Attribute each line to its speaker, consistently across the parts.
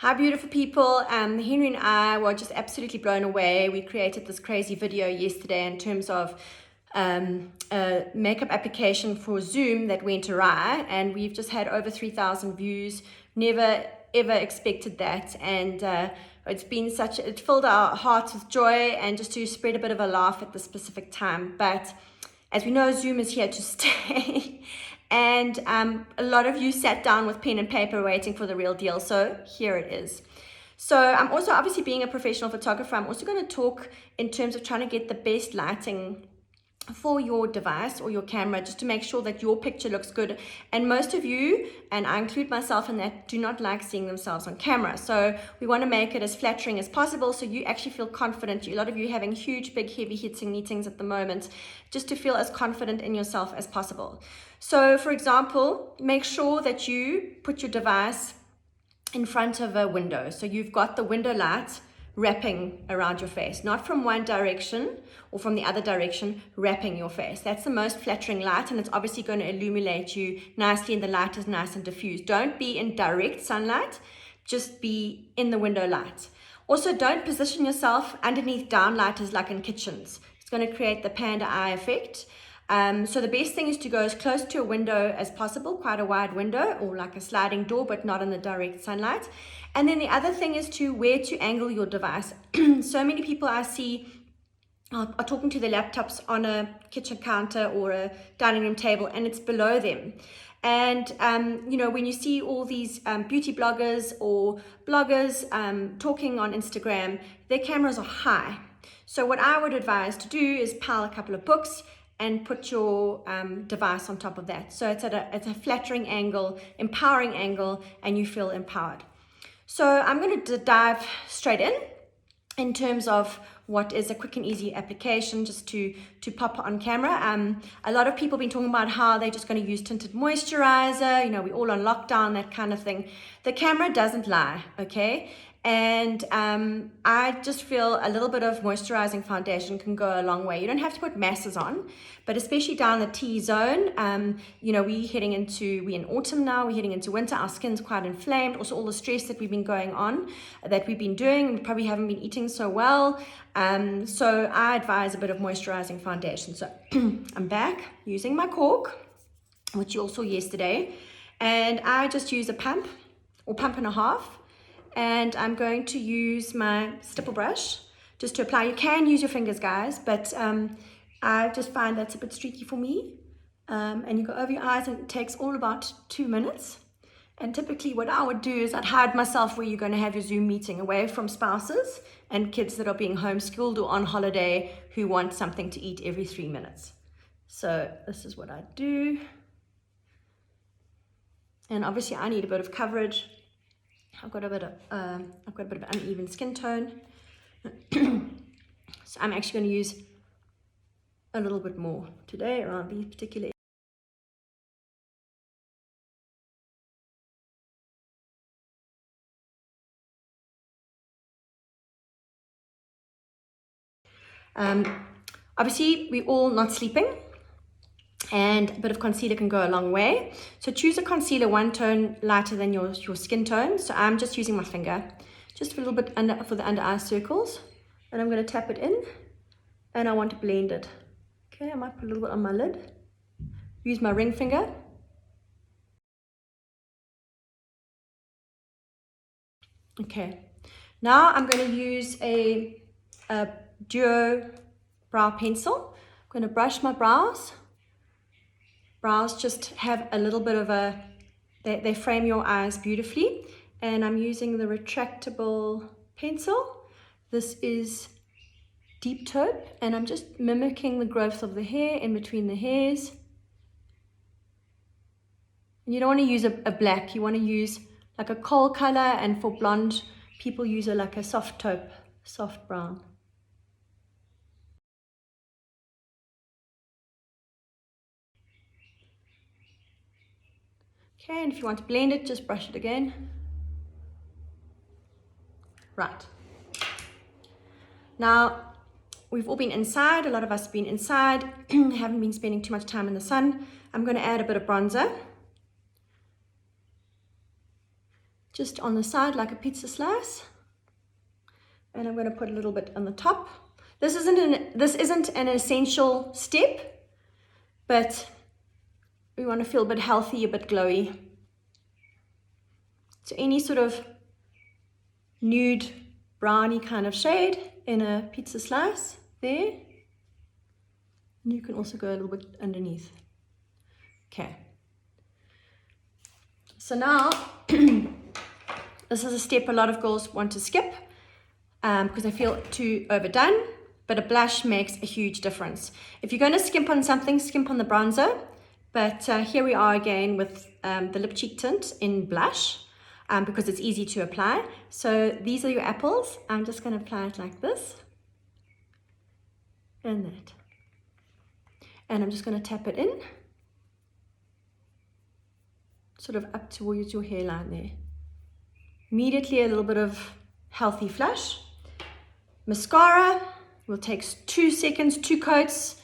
Speaker 1: Hi beautiful people, Henry and I were just absolutely blown away. We created this crazy video yesterday in terms of a makeup application for Zoom that went awry, and we've just had over 3,000 views. Never ever expected that, and it's been it filled our hearts with joy and just to spread a bit of a laugh at this specific time. But as we know, Zoom is here to stay. And a lot of you sat down with pen and paper waiting for the real deal. So here it is. So I'm also, obviously being a professional photographer, I'm also going to talk in terms of trying to get the best lighting for your device or your camera, just to make sure that your picture looks good. And most of you, and I include myself in that, do not like seeing themselves on camera. So we want to make it as flattering as possible so you actually feel confident. A lot of you having huge, big, heavy hitting meetings at the moment, just to feel as confident in yourself as possible. So for example, make sure that you put your device in front of a window. So you've got the window light wrapping around your face, not from one direction or from the other direction, wrapping your face. That's the most flattering light, and it's obviously going to illuminate you nicely, and the light is nice and diffused. Don't be in direct sunlight, just be in the window light. Also, don't position yourself underneath downlighters like in kitchens. It's going to create the panda eye effect. So the best thing is to go as close to a window as possible, quite a wide window, or like a sliding door, but not in the direct sunlight. And then the other thing is to where to angle your device. So many people I see are talking to their laptops on a kitchen counter or a dining room table, and it's below them. And when you see all these beauty bloggers or bloggers talking on Instagram, their cameras are high. So what I would advise to do is pile a couple of books and put your device on top of that. So it's at a flattering angle, empowering angle, and you feel empowered. So I'm going to dive straight in terms of what is a quick and easy application just to pop on camera. A lot of people have been talking about how they're just going to use tinted moisturizer, we're all on lockdown, that kind of thing. The camera doesn't lie, okay? And I just feel a little bit of moisturizing foundation can go a long way. You don't have to put masses on, but especially down the T-zone, we're in autumn now, we're heading into winter, our skin's quite inflamed, also all the stress that we've been going on, that we've been doing, we probably haven't been eating so well. So I advise a bit of moisturizing foundation. So I'm back using my cork, which you all saw yesterday, and I just use a pump or pump and a half. And I'm going to use my stipple brush just to apply. You can use your fingers, guys, but I just find that's a bit streaky for me. And you go over your eyes, and it takes all about 2 minutes. And typically what I would do is I'd hide myself where you're going to have your Zoom meeting, away from spouses and kids that are being homeschooled or on holiday who want something to eat every 3 minutes. So this is what I do. And obviously I need a bit of coverage. I've got a bit of uneven skin tone. So I'm actually going to use a little bit more today around these particular. Obviously we're all not sleeping, and a bit of concealer can go a long way. So choose a concealer one tone lighter than your skin tone. So I'm just using my finger, just a little bit for the under eye circles, and I'm going to tap it in, and I want to blend it. Okay, I might put a little bit on my lid. Use my ring finger. Okay, now I'm going to use a duo brow pencil. I'm going to brush my brows. Brows just have a little bit of they frame your eyes beautifully, and I'm using the retractable pencil. This is deep taupe, and I'm just mimicking the growth of the hair in between the hairs. And you don't want to use a black, you want to use like a coal color, and for blonde people use like a soft taupe, soft brown. Okay, and if you want to blend it, just brush it again. Right. Now, we've all been inside. A lot of us have been inside, haven't been spending too much time in the sun. I'm going to add a bit of bronzer. just on the side like a pizza slice. And I'm going to put a little bit on the top. This isn't an essential step, but we want to feel a bit healthy, a bit glowy. So any sort of nude browny kind of shade in a pizza slice there. And you can also go a little bit underneath. Okay. So now, this is a step a lot of girls want to skip because they feel too overdone, but a blush makes a huge difference. If you're going to skimp on something, skimp on the bronzer. But here we are again with the lip cheek tint in blush because it's easy to apply. So these are your apples. I'm just going to apply it like this and that. And I'm just going to tap it in, sort of up towards your hairline there. Immediately a little bit of healthy flush. Mascara will take 2 seconds, 2 coats.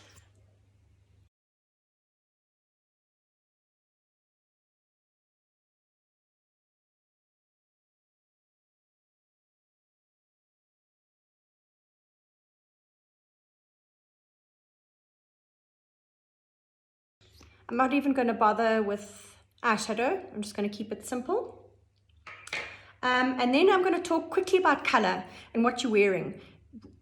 Speaker 1: I'm not even going to bother with eyeshadow. I'm just going to keep it simple. And then I'm going to talk quickly about color and what you're wearing.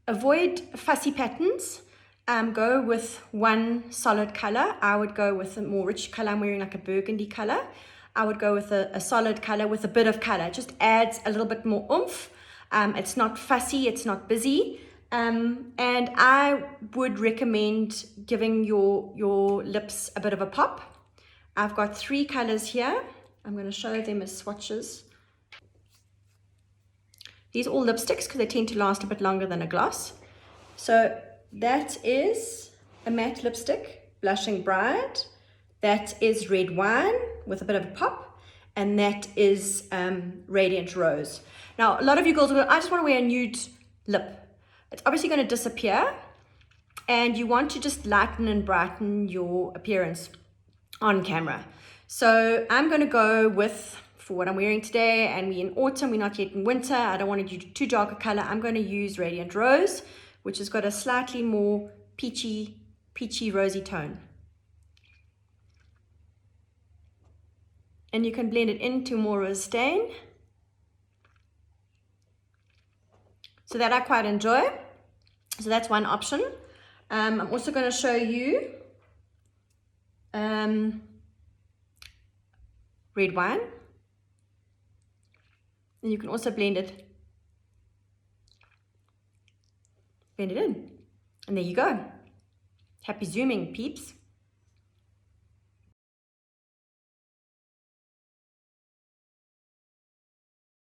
Speaker 1: Avoid fussy patterns. Go with one solid color. I would go with a more rich color. I'm wearing like a burgundy color. I would go with a solid color with a bit of color. It just adds a little bit more oomph. It's not fussy. It's not busy. And I would recommend giving your lips a bit of a pop. I've got 3 colors here. I'm going to show them as swatches. These are all lipsticks because they tend to last a bit longer than a gloss. So that is a matte lipstick, Blushing Bride. That is Red Wine with a bit of a pop. And that is Radiant Rose. Now, a lot of you girls will go, I just want to wear a nude lip. It's obviously going to disappear. And you want to just lighten and brighten your appearance on camera. So I'm going to go with, for what I'm wearing today, and we're in autumn, we're not yet in winter, I don't want to do too dark a color. I'm going to use Radiant Rose, which has got a slightly more peachy rosy tone. And you can blend it into more rose stain. So that I quite enjoy. So that's one option. I'm also going to show you Red Wine. And you can also blend it in. And there you go. Happy zooming, peeps.